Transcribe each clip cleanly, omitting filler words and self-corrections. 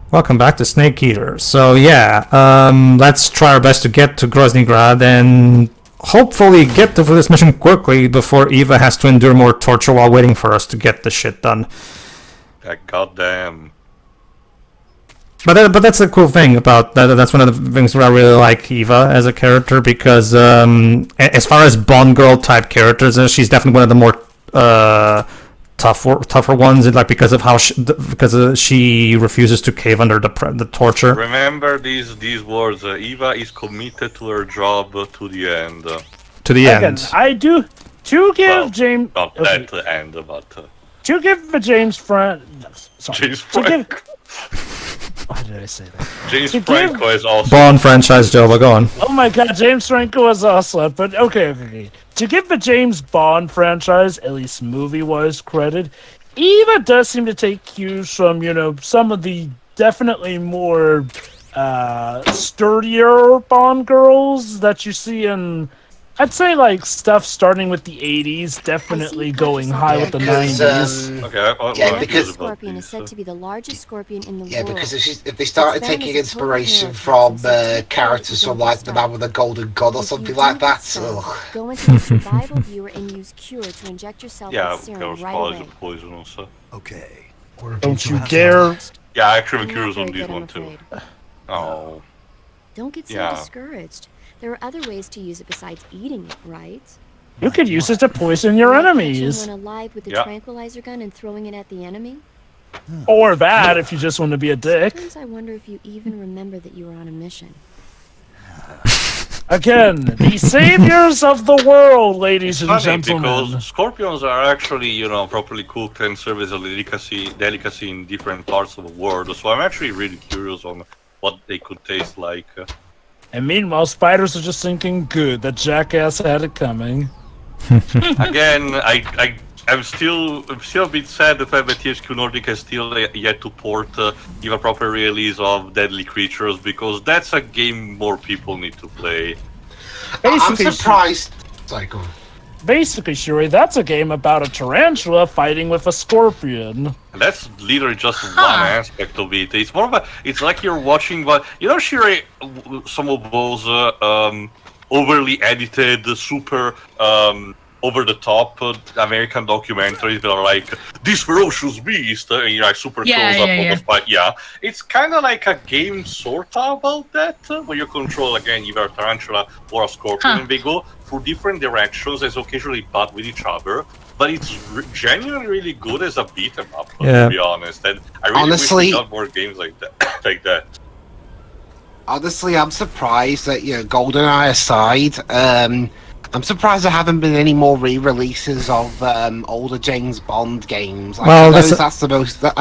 Welcome back to Snake Eater. So yeah, let's try our best to get to Groznygrad and hopefully get to this mission quickly before Eva has to endure more torture while waiting for us to get the shit done. That goddamn. But that's a cool thing about that. That's one of the things where I really like Eva as a character because as far as Bond girl type characters, she's definitely one of the more tougher ones. Like because of how she refuses to cave under the torture. Remember these words. Eva is committed to her job to the end. To the end. I do to give James. Not that end, but to give the James Frank. James Frank. Why did I say that? James Franco is also Bond franchise, Jova, go on. Oh my god, James Franco is Ocelot, but okay. To give the James Bond franchise, at least movie-wise, credit, Eva does seem to take cues from, some of the definitely more sturdier Bond girls that you see in, I'd say, like, stuff starting with the 80s, definitely going high with the 90s. okay. Because scorpion is said to be the largest scorpion in the world. Yeah, because if they started taking inspiration from characters from like the Man with the Golden Gun or something like that, go into the survival viewer and use Cure to inject yourself with serum right away. Poison also. Okay. Don't you dare! Yeah, actually, Cure's on this one too. Oh. Don't get so discouraged. There are other ways to use it besides eating it, right? You could use it to poison your enemies. Catching one alive with a tranquilizer gun and throwing it at the enemy? Or that, if you just want to be a dick. Sometimes I wonder if you even remember that you were on a mission. Again, the saviors of the world, ladies and gentlemen. Because scorpions are actually, properly cooked and serve as a delicacy in different parts of the world. So I'm actually really curious on what they could taste like. And meanwhile, spiders are just thinking, good, that jackass had it coming. Again, I'm still a bit sad the fact that THQ Nordic has still yet to port give a proper release of Deadly Creatures, because that's a game more people need to play. I'm surprised. Sorry, go on. Basically, Shuri, that's a game about a tarantula fighting with a scorpion. That's literally just one aspect of it. It's more of it's like you're watching, Shuri, some of those overly edited, super over-the-top American documentaries that are like, this ferocious beast, and you're like super close up on the fight. Yeah, it's kind of like a game sort of about that, where you control, again, either a tarantula or a scorpion, and they go through different directions as occasionally butt with each other. But it's genuinely really good as a beat 'em up, to be honest. And I really wish we got more games like that. Honestly, I'm surprised that, GoldenEye aside, I'm surprised there haven't been any more re-releases of older James Bond games. Like, I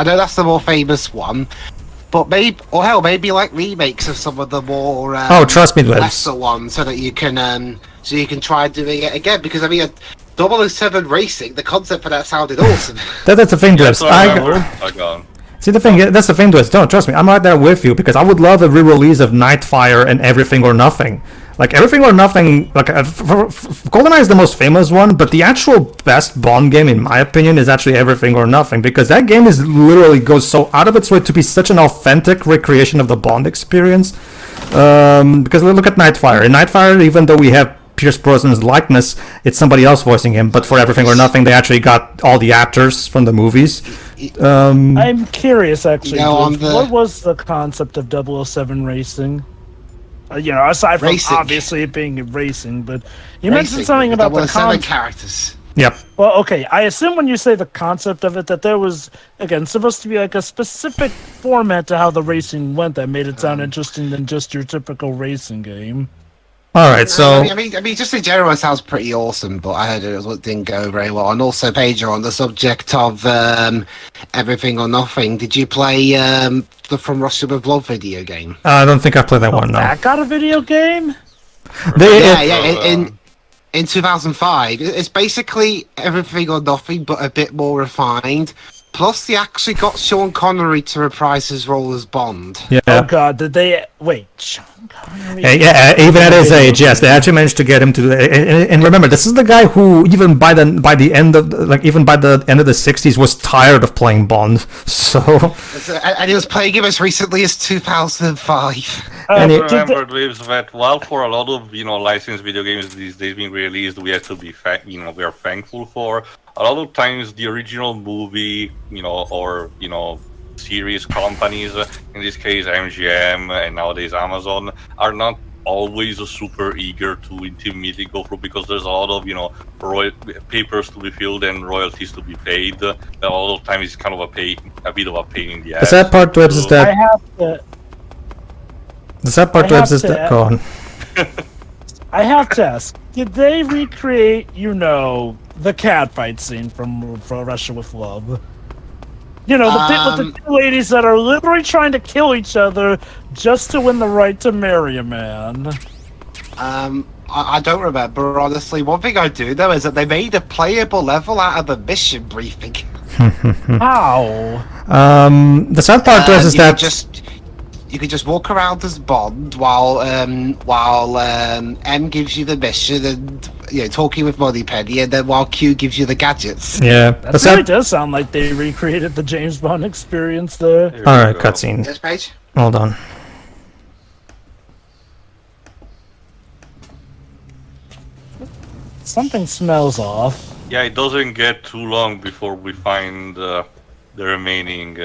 know that's the more famous one, but maybe like remakes of some of the more trust me, lesser ones, so that you can try doing it again. Because 007 Racing, the concept for that sounded awesome. That's the thing, Dwebs. See, that's the thing, Dwebs. Don't trust me. I'm right there with you, because I would love a re-release of Nightfire and Everything or Nothing. Like, Everything or Nothing, like, GoldenEye is the most famous one, but the actual best Bond game, in my opinion, is actually Everything or Nothing, because that game literally goes so out of its way to be such an authentic recreation of the Bond experience. Because look at Nightfire. In Nightfire, even though we have Pierce Brosnan's likeness, it's somebody else voicing him, but for Everything or Nothing, they actually got all the actors from the movies. I'm curious, actually, what was the concept of 007 Racing? Aside from obviously it being racing, but you mentioned something about the concept. Characters. Yep. Well, okay, I assume when you say the concept of it, that there was, again, supposed to be like a specific format to how the racing went that made it sound interesting than just your typical racing game. All right, so I mean, just in general, it sounds pretty awesome, but I heard it didn't go very well. And also, Pedro, on the subject of Everything or Nothing, did you play the From Russia with Love video game? I don't think I played that one. No. That got a video game? In 2005, it's basically Everything or Nothing, but a bit more refined. Plus, they actually got Sean Connery to reprise his role as Bond. Yeah. Oh God, did they wait? Sean Connery. Yeah, even at his age, yes, they actually managed to get him to do that. And remember, this is the guy who, even by the end of the 60s, was tired of playing Bond. So. And he was playing him as recently as 2005. And remember, Lives, that while for a lot of licensed video games these days being released, we have to be we are thankful for. A lot of times, the original movie, or series companies, in this case MGM and nowadays Amazon, are not always super eager to immediately go through, because there's a lot of papers to be filled and royalties to be paid. A lot of times it's kind of a bit of a pain in the ass. The sad part to it is that. The sad part to it is that. Go on. I have to ask: did they recreate, the cat fight scene from Russia with Love? The bit with the two ladies that are literally trying to kill each other just to win the right to marry a man. I don't remember, honestly. One thing I do know is that they made a playable level out of the mission briefing. How? The sad part is that you can just walk around as Bond while M gives you the mission and talking with Moneypenny, and then while Q gives you the gadgets. Yeah, that really does sound like they recreated the James Bond experience there. All right, cutscene. Yes, Paige. Hold on. Something smells off. Yeah, it doesn't get too long before we find the remaining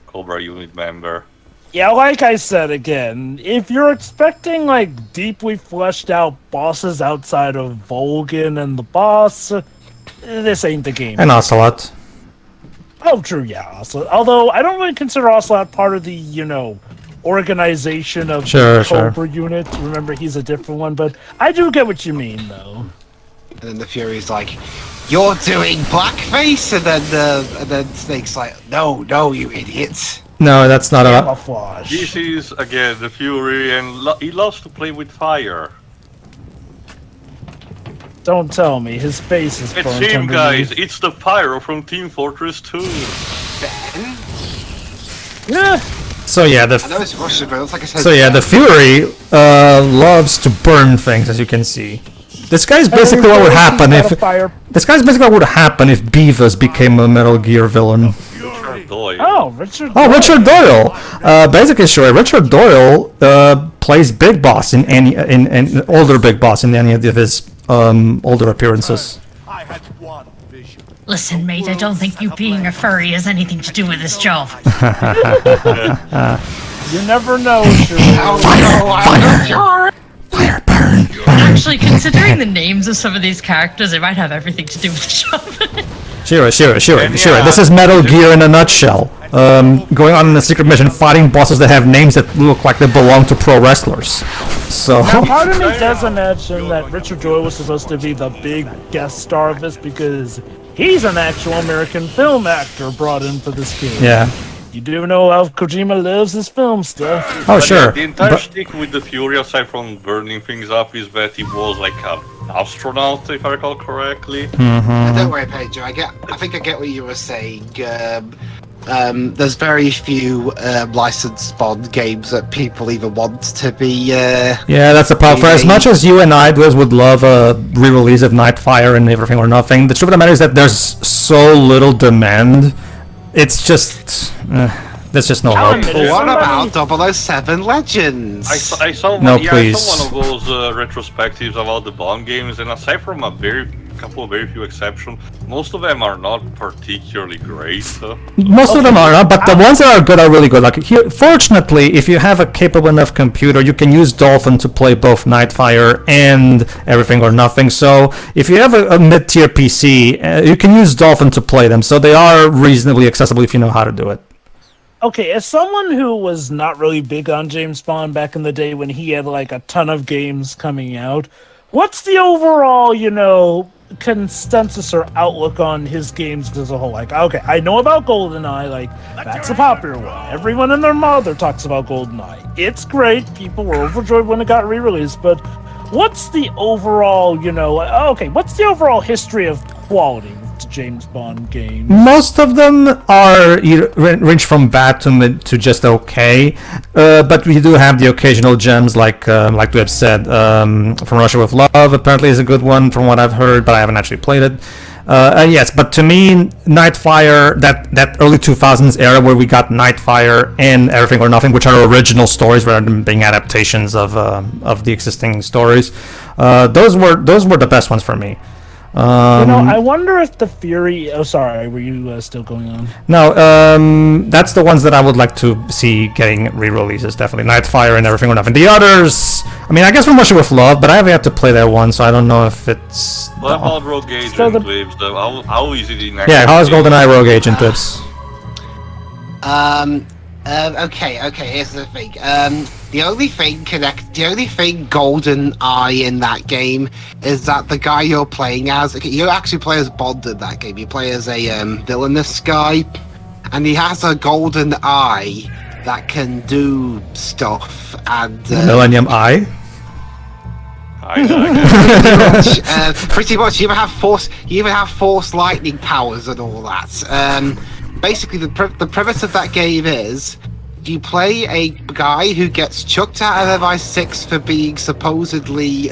Cobra unit member. Yeah, like I said again, if you're expecting deeply fleshed out bosses outside of Volgin and the boss, this ain't the game. And Ocelot. Oh, true, yeah, Ocelot. Although I don't really consider Ocelot part of the, organization of the Cobra unit. Remember, he's a different one, but I do get what you mean, though. And then the Fury's like, "You're doing blackface," and then Snake's like, "No, you idiots." No, that's not camouflage. This is again the Fury, and he loves to play with fire. Don't tell me his face is burnt It's him, underneath. guys. It's the Pyro from Team Fortress 2. Yeah. So yeah, I know it's Russian, but it's like I said. So yeah, the Fury loves to burn things, as you can see. This guy's basically what would happen if Beavis became a Metal Gear villain. Richard Doyle. Basically, sure. Richard Doyle plays Big Boss in older Big Boss in any of his older appearances. Listen, mate, I don't think you being a furry has anything to do with this job. You never know, Fire burn. Actually, considering the names of some of these characters, it might have everything to do with the job. Sure. This is Metal Gear in a nutshell. Going on a secret mission, fighting bosses that have names that look like they belong to pro wrestlers. So. Now, part of me does imagine that Richard Doyle was supposed to be the big guest star of this because he's an actual American film actor brought in for this game. Yeah. You do know how Kojima loves his film stuff. Oh, sure. The entire stick with the Fury, aside from burning things up, is that he was like an astronaut, if I recall correctly. Don't worry, Pedro. I think I get what you were saying. There's very few licensed Bond games that people even want to be. Yeah, that's the problem. For as much as you and I would love a re-release of Nightfire and Everything or Nothing, the truth of the matter is that there's so little demand. It's just there's just no hope. What about 007 Legends? I saw one of those retrospectives about the Bond games, and aside from a couple of very few exceptions, most of them are not particularly great. Most of them are not, but the ones that are good are really good. Like here, fortunately, if you have a capable enough computer, you can use Dolphin to play both Nightfire and Everything or Nothing. So if you have a mid-tier PC, you can use Dolphin to play them. So they are reasonably accessible if you know how to do it. Okay, as someone who was not really big on James Bond back in the day when he had like a ton of games coming out, what's the overall, consensus or outlook on his games as a whole? Like, okay, I know about GoldenEye, like, that's a popular one. Everyone and their mother talks about GoldenEye. It's great, people were overjoyed when it got re-released, but what's the overall, what's the overall history of quality James Bond games? Most of them are range from bad to mid to just okay, but we do have the occasional gems like we have said. From Russia with Love apparently is a good one from what I've heard, but I haven't actually played it. Yes, but to me, Nightfire, that early 2000s era where we got Nightfire and Everything or Nothing, which are original stories rather than being adaptations of the existing stories, those were the best ones for me. I wonder if the Fury... Oh, sorry, were you still going on? No, that's the ones that I would like to see getting re-releases, definitely. Nightfire and Everything or Nothing. The others... I mean, I guess From Russia with Love, but I haven't had to play that one, so I don't know if it's... What about Rogue Agent Waves, though? How easy the next... Yeah, how is GoldenEye Rogue Agent Tips? Okay, here's the thing. The only thing GoldenEye in that game is that the guy you're playing as, you actually play as Bond in that game. You play as a villainous guy, and he has a golden eye that can do stuff. And Millennium Eye. Pretty much, you even have force lightning powers and all that. Basically, the premise of that game is you play a guy who gets chucked out of MI6 for being supposedly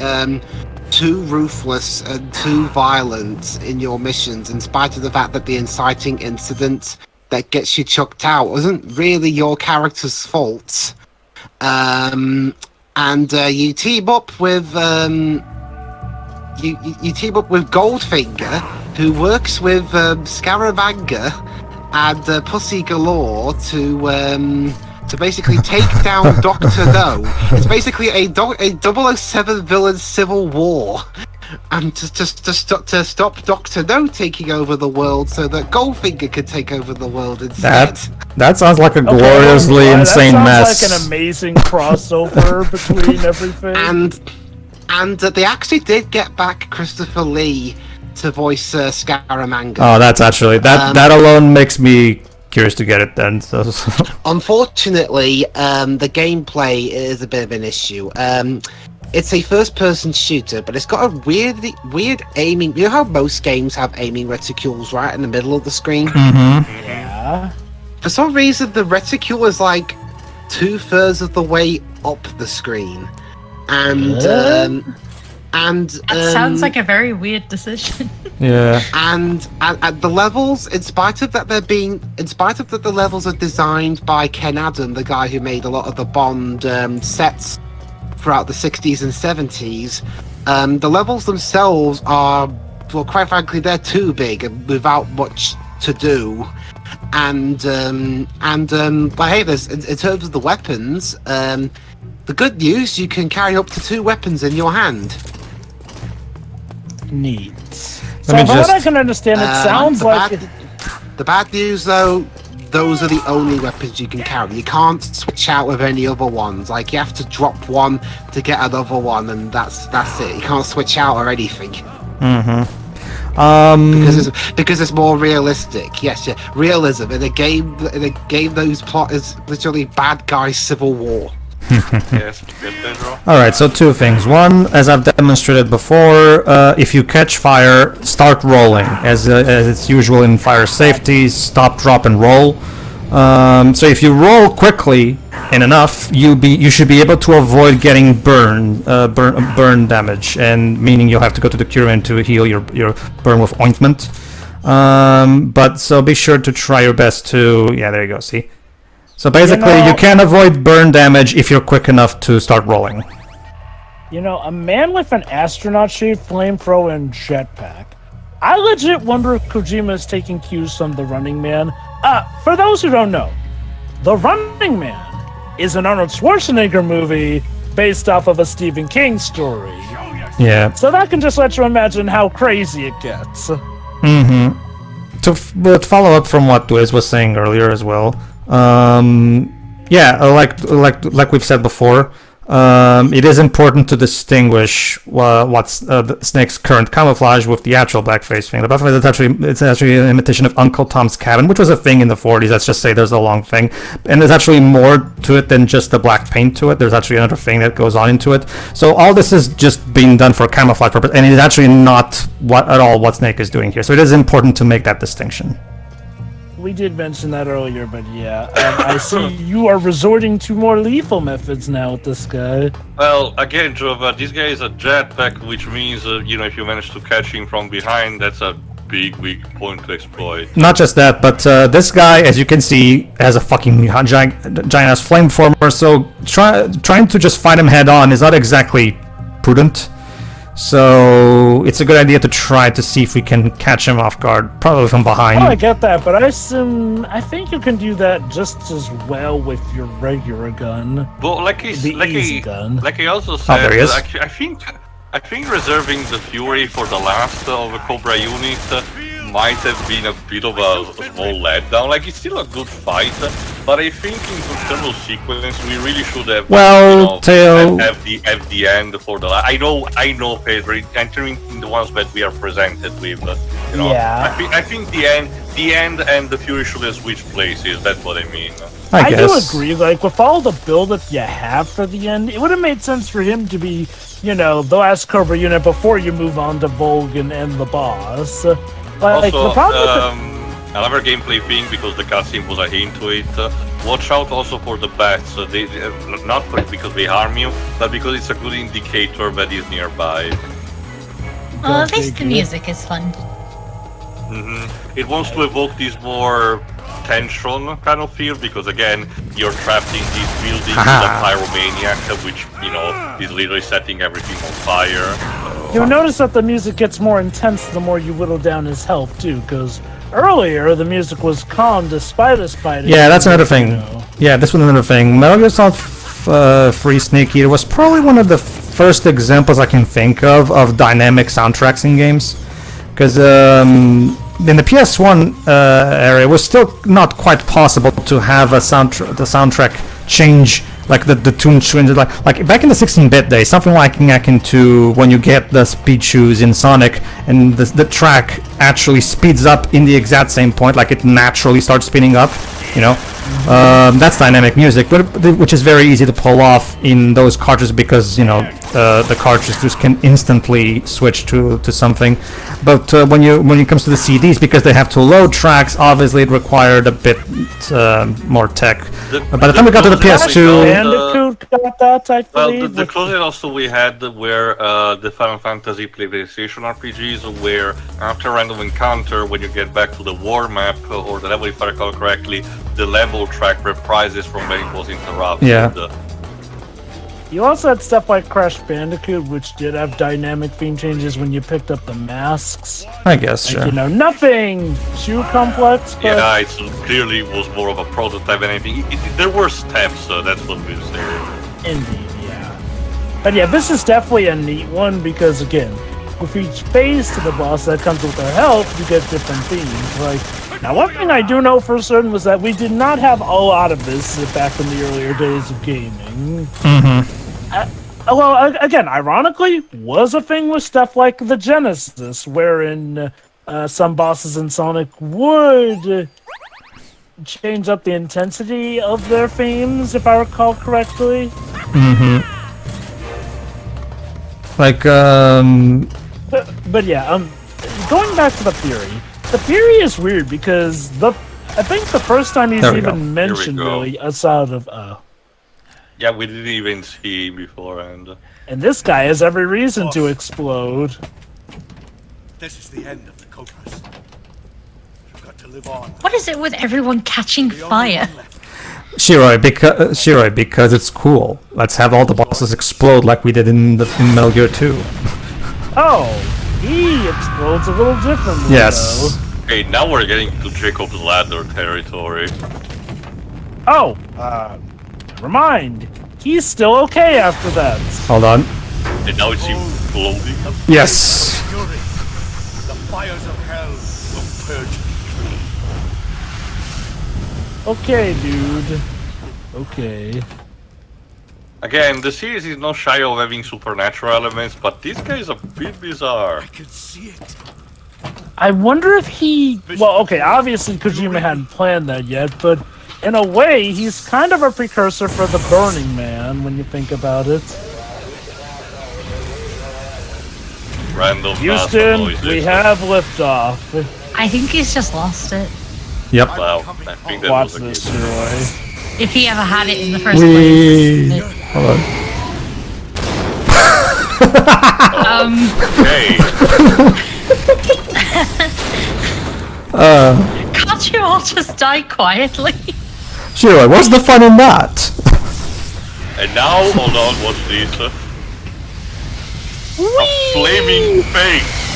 too ruthless and too violent in your missions, in spite of the fact that the inciting incident that gets you chucked out wasn't really your character's fault. And you team up with you team up with Goldfinger, who works with Scaramanga and Pussy Galore to basically take down Dr. No. It's basically a 007 villain civil war, and to stop Dr. No taking over the world so that Goldfinger can take over the world instead. That sounds like a gloriously insane mess. That sounds like an amazing crossover between everything. And they actually did get back Christopher Lee to voice Scaramanga. Oh, that's actually that alone makes me curious to get it then. So. Unfortunately, the gameplay is a bit of an issue. It's a first-person shooter, but it's got a weird aiming. You know how most games have aiming reticules right in the middle of the screen? Mm-hmm. Yeah. For some reason, the reticule is like 2/3 of the way up the screen, and that sounds like a very weird decision. Yeah. And the levels, in spite of that the levels are designed by Ken Adam, the guy who made a lot of the Bond sets throughout the 60s and 70s, the levels themselves are, well, quite frankly, they're too big and without much to do. But hey, in terms of the weapons, the good news, you can carry up to 2 weapons in your hand. Neat. So from what I can understand, it sounds like... The bad news, though, those are the only weapons you can carry. You can't switch out with any other ones. Like, you have to drop one to get another one, and that's it. You can't switch out or anything. Mm-hmm. Because it's more realistic. Yes, yeah. Realism in a game whose plot is literally bad guy civil war. Yes, Pedro. Alright, so 2 things. One, as I've demonstrated before, if you catch fire, start rolling. As it's usual in fire safety, stop, drop, and roll. So if you roll quickly and enough, you should be able to avoid getting burn damage, and meaning you'll have to go to the cure and to heal your burn with ointment. But so be sure to try your best to... Yeah, there you go, see? So basically, you can avoid burn damage if you're quick enough to start rolling. You know, a man with an astronaut shape, flamethrower, and jetpack. I legit wonder if Kojima is taking cues from The Running Man. For those who don't know, The Running Man is an Arnold Schwarzenegger movie based off of a Stephen King story. Yeah. So that can just let you imagine how crazy it gets. Mm-hmm. To follow up from what Dwayne was saying earlier as well, yeah, like we've said before, It is important to distinguish what's the Snake's current camouflage with the actual blackface thing. The blackface it's actually an imitation of Uncle Tom's Cabin, which was a thing in the 40s. Let's just say there's a long thing, and there's actually more to it than just the black paint to it. There's actually another thing that goes on into it. So all this is just being done for camouflage purpose, and it is actually not at all what Snake is doing here. So it is important to make that distinction. We did mention that earlier, but yeah, I see you are resorting to more lethal methods now with this guy. Well, again, Jova, this guy is a jetpack, which means, if you manage to catch him from behind, that's a big weak point to exploit. Not just that, but this guy, as you can see, has a fucking giant-ass flamethrower, so trying to just fight him head-on is not exactly prudent. So it's a good idea to try to see if we can catch him off guard, probably from behind. Oh, I get that, but I think you can do that just as well with your regular gun. But like I also said, there he is. I think reserving the Fury for the last of a Cobra unit might have been a bit of a small letdown. Like, it's still a good fight, but I think in terms of sequence, we really should have have the end for the. I know, Pedro. Entering in the ones that we are presented with, Yeah. I think the end and the Fury should have switched places. That's what I mean. I do agree. Like, with all the build that you have for the end, it would have made sense for him to be, the last Cobra unit before you move on to Volgin and the boss. Like, Also, the problem another gameplay thing, because the cutscene was a hint to it. Watch out also for the bats. They not because they harm you, but because it's a good indicator that is nearby. Oh, at least the music is fun. It wants to evoke this more tension kind of feel, because again, you're trapped in these buildings with a pyromaniac, which is literally setting everything on fire. You'll notice that the music gets more intense the more you whittle down his health too, because earlier the music was calm despite us fighting. Yeah, that's another thing. Yeah, this was another thing. Metal Gear Solid 3 Snake Eater was probably one of the first examples I can think of dynamic soundtracks in games, because in the PS1 area, it was still not quite possible to have the soundtrack change, like the tune change, like back in the 16-bit days, something like akin to when you get the speed shoes in Sonic, and the track actually speeds up in the exact same point, like it naturally starts speeding up. That's dynamic music, which is very easy to pull off in those cartridges because the cartridges just can instantly switch to something. But when it comes to the CDs, because they have to load tracks, obviously it required a bit more tech. By the time we got to the PS2, Bandicoot got that, I believe. The closest also we had were the Final Fantasy PlayStation RPGs, where after a random encounter, when you get back to the war map or the level, if I recall correctly, the level track reprises from when it was interrupted. Yeah. You also had stuff like Crash Bandicoot, which did have dynamic theme changes when you picked up the masks. I guess, sure. Nothing too complex, but... Yeah, it clearly was more of a prototype than anything. There were steps, that's what we were saying. Indeed, yeah. But yeah, this is definitely a neat one, because again, with each phase to the boss that comes with their health, you get different themes. Now, one thing I do know for certain was that we did not have a lot of this back in the earlier days of gaming. Well, again, ironically, was a thing with stuff like the Genesis, wherein some bosses in Sonic would change up the intensity of their themes, if I recall correctly. Like, But yeah, going back to the theory is weird because I think the first time he's even mentioned really outside of yeah, we didn't even see beforehand. And this guy has every reason to explode. This is the end of the Cobras. We've got to live on. What is it with everyone catching fire? Shiroi, because it's cool. Let's have all the bosses explode like we did in Metal Gear 2. Oh, he explodes a little differently. Yes. Though. Okay, now we're getting to Jacob's Ladder territory. Oh, never mind. He's still okay after that. Hold on. And now it's floating. Yes. The fires of hell will purge Okay, dude. Okay. Again, the series is not shy of having supernatural elements, but this guy is a bit bizarre. I can see it. I wonder if he... Well, okay, obviously Kojima hadn't planned that yet, but in a way, he's kind of a precursor for the Burning Man, when you think about it. Random Houston, noises. we have liftoff. I think he's just lost it. Yep. Wow, I think that Watch was a this, good. Roy. If he ever had it in the first Whee! place. Hold on. Hey, Can't you all just die quietly? Shiro, what's the fun in that? and now, hold on, what's this? A flaming face.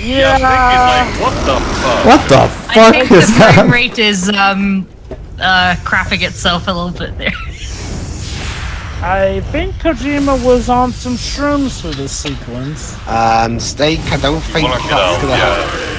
Yeah, Like, what the fuck? What the I fuck think the is frame that? rate is crapping itself a little bit there. I think Kojima was on some shrooms for this sequence. Steak, I don't think Wanna get that's out, gonna happen. yeah.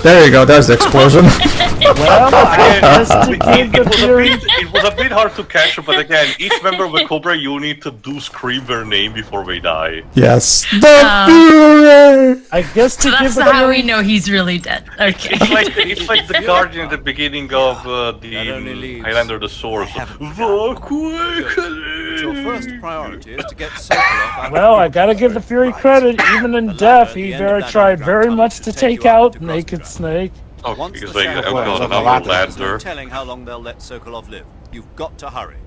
There you go, there's the explosion. Well, I guess to give the Fury... It was a bit hard to catch, but again, each member of the Cobra unit do scream their name before they die. Yes. The Fury! I guess to So give that's the how Fury... we know he's really dead. Okay. It's like the Guardian at the beginning of the Highlander the Source. Your first priority is to get Sokolov out. Well, I gotta give the Fury credit. Even in death, he tried very much to take out Naked Snake. Oh, Once because the they sound have wears got off, another there's no lander. telling how long they'll let Sokolov live. You've got to hurry.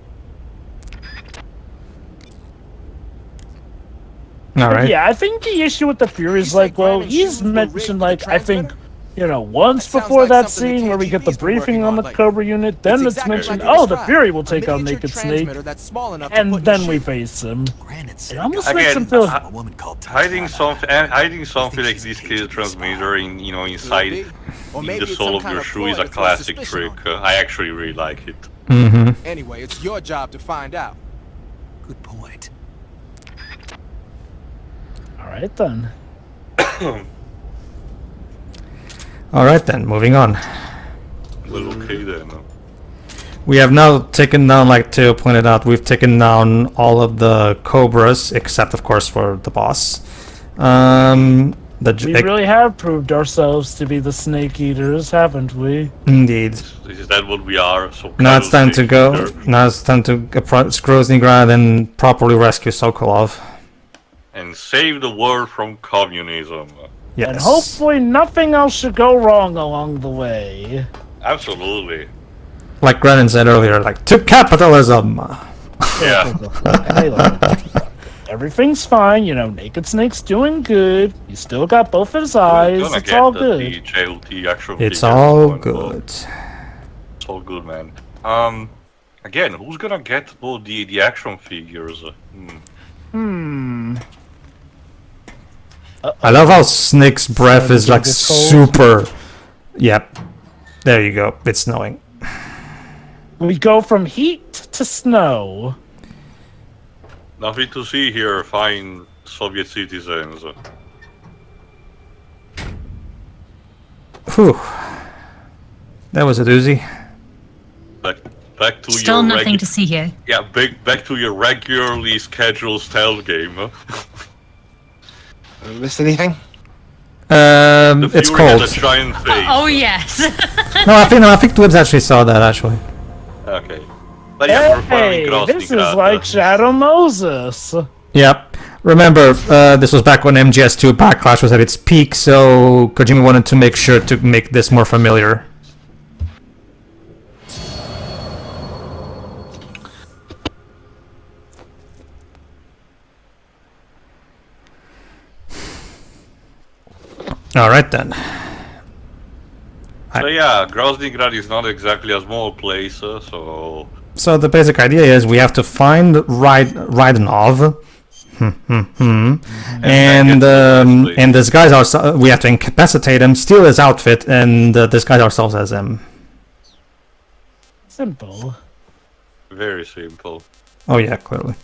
Alright. Yeah, I think the issue with the Fury is like, well, he's mentioned like, I think, you know, once before that scene where we get the briefing on the Cobra unit, then it's mentioned, oh, the Fury will take out Naked Snake, and then we face him. It almost makes him feel... Hiding something like this kid transmitter in inside in the sole of your shoe is a classic trick. I actually really like it. Mm-hmm. Anyway, it's your job to find out. Good point. Alright then. Alright then, moving on. Well, okay then. We have now taken down, like Theo pointed out, we've taken down all of the Cobras, except of course for the boss. We really have proved ourselves to be the Snake Eaters, haven't we? Indeed. Is that what we are? So Now it's time to go. Now it's time to approach Groznygrad and properly rescue Sokolov. and save the world from communism. Yes. And hopefully nothing else should go wrong along the way. Absolutely. Like Grennan said earlier, like, to capitalism! Yeah. Hey, look, everything's fine, you know, Naked Snake's doing good. He's still got both his eyes. Gonna It's get all the good. JLT action It's figure all going good. It's all good, man. Again, who's gonna get both the action figures? I love how Snake's breath is like it's cold. super... Yep. There you go. It's snowing. We go from heat to snow. Nothing to see here, fine Soviet citizens. Whew. That was a doozy. Back to Still your nothing to see here. Yeah, back to your regularly scheduled stealth game. Missed anything? The It's Fury cold. has a giant face. Oh yes. No, I think Dwibs actually saw that, actually. Okay. But yeah, we're following Hey, Groznygrad. this is like Shadow Moses. Yep. Remember, this was back when MGS2 Backlash was at its peak, so Kojima wanted to make sure to make this more familiar. Alright then. So yeah, Groznygrad is not exactly a small place, so... So the basic idea is we have to find Raidenov, and disguise ourselves. We have to incapacitate him, steal his outfit, and disguise ourselves as him. Simple. Very simple. Oh yeah, clearly.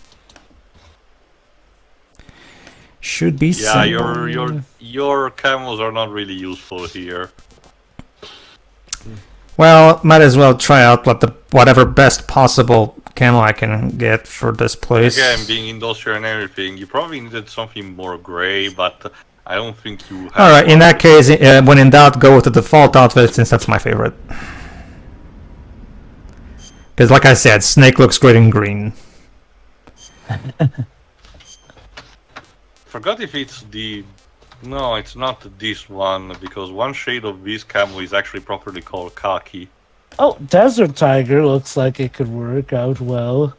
Should be Yeah, simple. your camos are not really useful here. Well, might as well try out whatever best possible camo I can get for this place. Again, being industrial and everything, you probably needed something more gray, but I don't think you have... Alright, in that case, when in doubt, go with the default outfit, since that's my favorite. Because, like I said, Snake looks great in green. Forgot if it's the... No, it's not this one, because one shade of this camo is actually properly called khaki. Oh, Desert Tiger looks like it could work out well.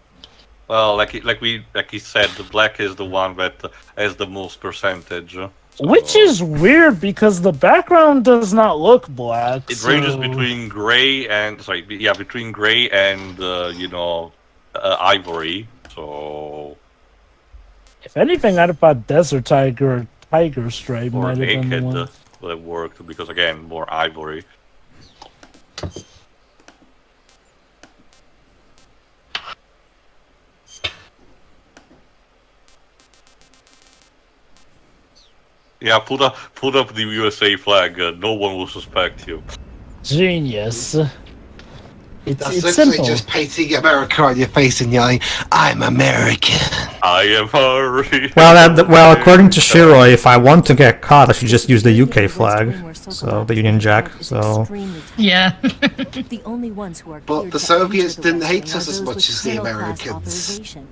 Well, like he said, the black is the one that has the most percentage. So Which is weird because the background does not look black. it ranges between gray and between gray and ivory. So If anything, I'd have thought Desert Tiger or Tiger Stripe or might have been the naked one. would have worked because again, more ivory. Yeah, put up the USA flag. No one will suspect you. Genius. It's That's simple. literally just painting America on your face and yelling, "I'm American." I am hurry. Well, according to Shiroi, if I want to get caught, I should just use the UK flag, so the Union Jack. So Yeah. The only ones who are But cleared the to Soviets enter the didn't hate West us as are those much with as the colonel class Americans. authorization.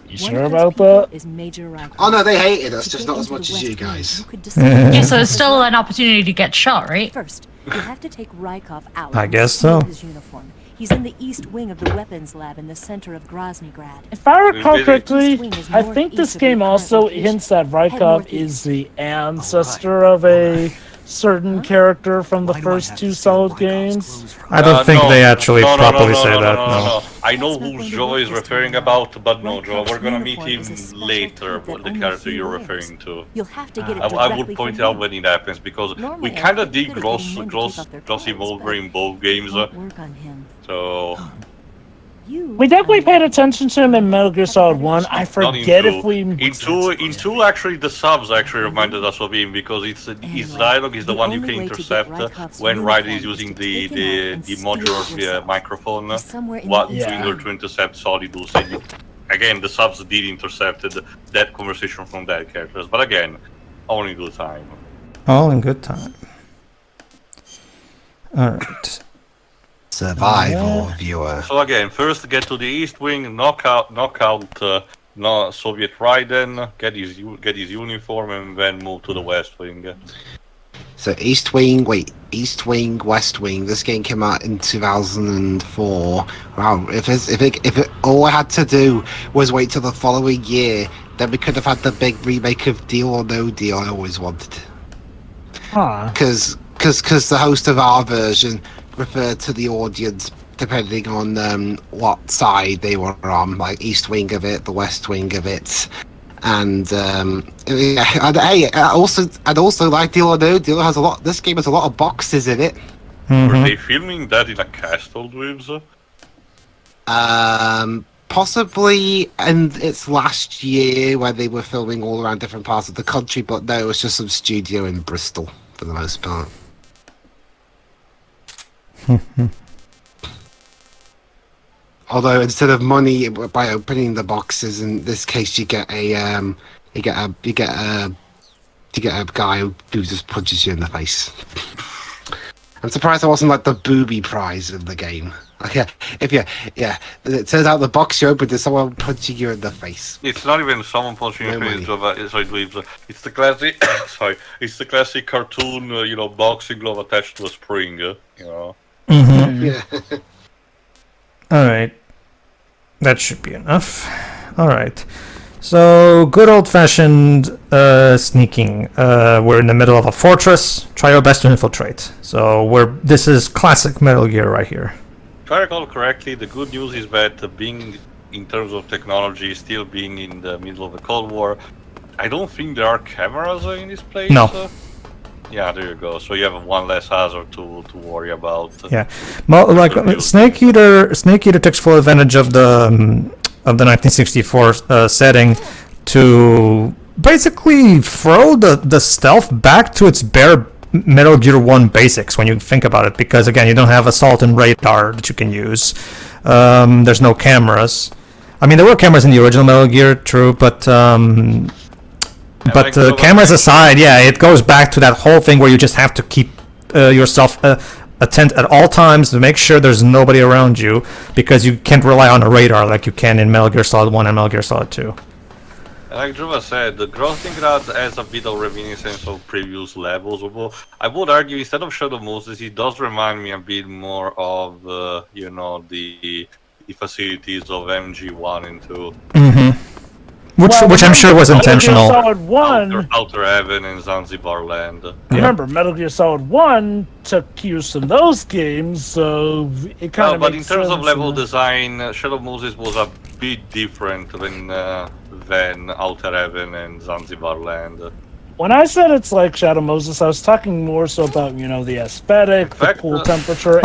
You One sure of those about people that? is Major Rykov. Oh no, they hated us, To just get not as into much the as you West Wing, guys. you could decide Yeah, so it's still an opportunity to get shot, right? First, you have to take Rykov out. I and guess steal so. His uniform. He's in the east wing of the weapons lab in the center of Groznygrad. If I recall Really? correctly, Swing is I think this northeast of game your also current hints that location. Head Rykov northeast. is the ancestor of a certain character from the Why do I first have two to steal Solid Rykov's games. clothes from I don't think No. they actually No, properly say no, that. No. I know That's not who going to Joe work is this referring time about, but no, Rykov's Joe, we're gonna meet uniform him is a special later. code that What the only character he you're wears. referring to? You'll have to get it I directly would point from out him. when it happens because Normally, we I kind of think you dig could've glossy getting men to take off their clothes, Mulver in but both games. it won't work on him. So You, We definitely on the paid other attention to him in Metal Gear Solid 1. I not forget in if we... in two actually the subs actually reminded us of him because his dialogue is the one you can intercept when Ryder is using the modular microphone to intercept Solidus. And again, the subs did intercept that conversation from that characters, but again, only good time. All in good time. Alright. Survival viewer. So again, first get to the East Wing, knock out Soviet Raiden, get his uniform, and then move to the West Wing. So East Wing, West Wing. This game came out in 2004. Wow, if all I had to do was wait till the following year, then we could have had the big remake of Deal or No Deal I always wanted. Huh. Because the host of our version referred to the audience depending on what side they were on, like East Wing of it, the West Wing of it, and I'd also like Deal or No Deal has a lot. This game has a lot of boxes in it. Were they filming that in a castle, Dweebs? Possibly in its last year where they were filming all around different parts of the country, but no, it was just some studio in Bristol for the most part. Although instead of money by opening the boxes, in this case you get a guy who just punches you in the face. I'm surprised there wasn't like the booby prize in the game. Okay, it turns out the box you opened is someone punching you in the face. It's not even someone punching you in the face, Dweebs. It's the classic, it's the classic cartoon, boxing glove attached to a spring, Yeah. Alright. That should be enough. Alright. So, good old-fashioned sneaking. We're in the middle of a fortress. Try your best to infiltrate. So, this is classic Metal Gear right here. If I recall correctly, the good news is that being, in terms of technology, still being in the middle of the Cold War, I don't think there are cameras in this place. No. Yeah, there you go. So you have one less hazard to worry about. Yeah. Well, Snake Eater takes full advantage of the 1964 setting to basically throw the stealth back to its bare Metal Gear 1 basics when you think about it, because again, you don't have assault and radar that you can use. There's no cameras. I mean, there were cameras in the original Metal Gear, true, but cameras aside, yeah, it goes back to that whole thing where you just have to keep yourself attent at all times to make sure there's nobody around you, because you can't rely on a radar like you can in Metal Gear Solid 1 and Metal Gear Solid 2. Like Druva said, the Grothingrad has a bit of reminiscence of previous levels. Although I would argue, instead of Shadow Moses, it does remind me a bit more of, the facilities of MG1 and 2. Which I'm sure was intentional. Metal Gear Solid 1... Outer Heaven and Zanzibar Land. Remember, Metal Gear Solid 1 took cues from those games, so it kind of but in terms of level design, Shadow Moses was a bit different than Outer Heaven and Zanzibar Land. When I said it's like Shadow Moses, I was talking more so about, the aesthetic, the pool temperature,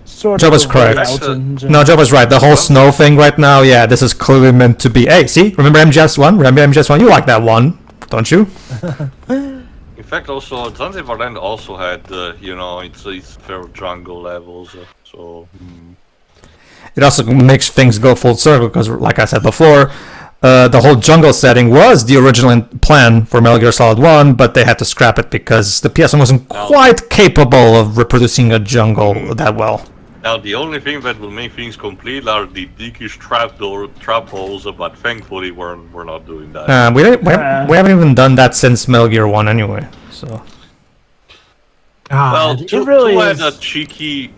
sort Joe of was correct. No, Joe was right. The whole snow thing right now, yeah, this is clearly meant to be. Hey, see? Remember MGS1? Remember MGS1? You like that one, don't you? In fact, also, Zanzibar Land also had, its fair jungle levels, so... It also makes things go full circle, because, like I said before, the whole jungle setting was the original plan for Metal Gear Solid 1, but they had to scrap it because the PS1 wasn't quite capable of reproducing a jungle that well. Now, the only thing that will make things complete are the dickish trap holes, but thankfully we're not doing that. We haven't even done that since Metal Gear 1 anyway, so... Well, it really had a cheeky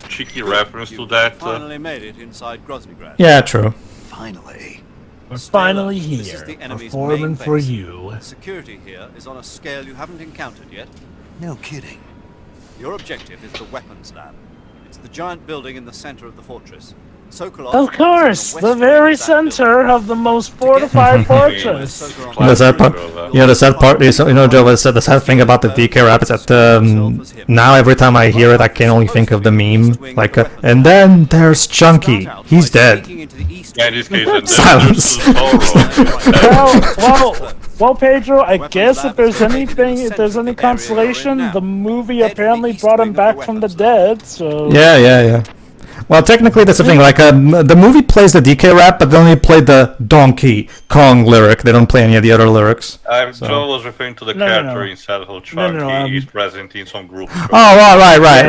reference to that. Finally made it inside Groznygrad. Yeah, true. Finally. We're finally This is here, the enemy's performing main for base. you. Security here is on a scale you haven't encountered yet. No kidding. Your objective is the weapons lab. It's the giant building in the center of the fortress. Sokolov Of course, the very center of the most fortified fortress. The sad part, the sad part is, Joe, the sad thing about the DK rap is that now every time I hear it, I can only think of the meme, like, and then there's Chunky, he's dead. Yeah, in this case, Silence. Well, Pedro, I guess if there's any consolation, the movie apparently brought him back from the dead, so... Yeah. Well, technically, that's the thing. Like, the movie plays the DK rap, but they only play the Donkey Kong lyric. They don't play any of the other lyrics. Joe was referring to the character inside of Chunky. He's present in some group. Oh, right.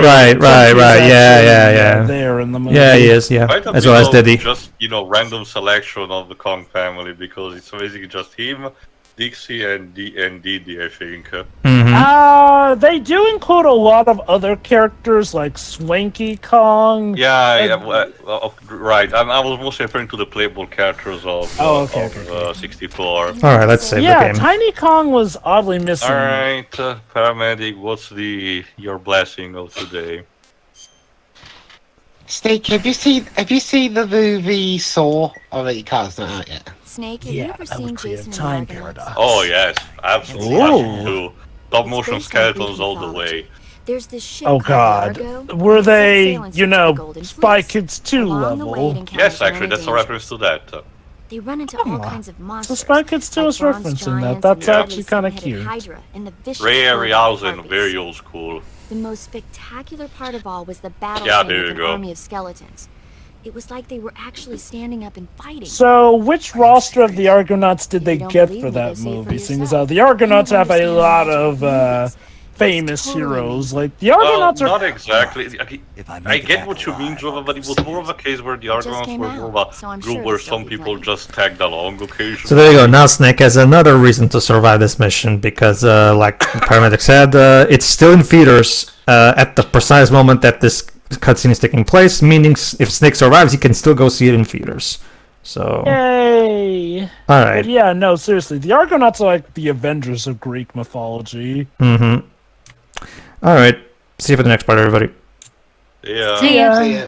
Yeah. There in the movie. Yeah, he is. Yeah, as well as Diddy. Just random selection of the Kong family, because it's basically just him, Dixie, and Didi, I think. They do include a lot of other characters like Swanky Kong. Yeah, right. I was mostly referring to the playable characters of 64. Alright, let's save the game. Tiny Kong was oddly missing. Alright, paramedic, what's your blessing of today? Snake, have you seen the movie Saw? Oh, you can't, it's not out yet. Snake, have you ever seen Jason time and paradox. Oh yes, absolutely. Stop motion skeletons all the way. There's this ship Oh god. Were they, Spy Kids 2 level? Yes, actually, that's a reference to that. They run into all kinds of monsters. So Spy Kids 2 is referencing that. That's actually kind of cute. Ray Harryhausen, very old school. The most spectacular part of all was the battle there with you an go. army of skeletons. It was like they were actually standing up and fighting. So, which roster of the Argonauts did they get for that movie? Seeing as how the Argonauts have a lot of famous heroes, like the Argonauts are not exactly. I get what you mean, Jova, but it was more of a case where the Argonauts were more of a group where some people just tagged along occasionally. So there you go. Now Snake has another reason to survive this mission, because, like Paramedic said, it's still in feeders at the precise moment that this cutscene is taking place, meaning if Snake survives, he can still go see it in theaters. So yay! Alright. But yeah, no, seriously, the Argonauts are like the Avengers of Greek mythology. Alright. See you for the next part, everybody. Yeah. See ya. See ya.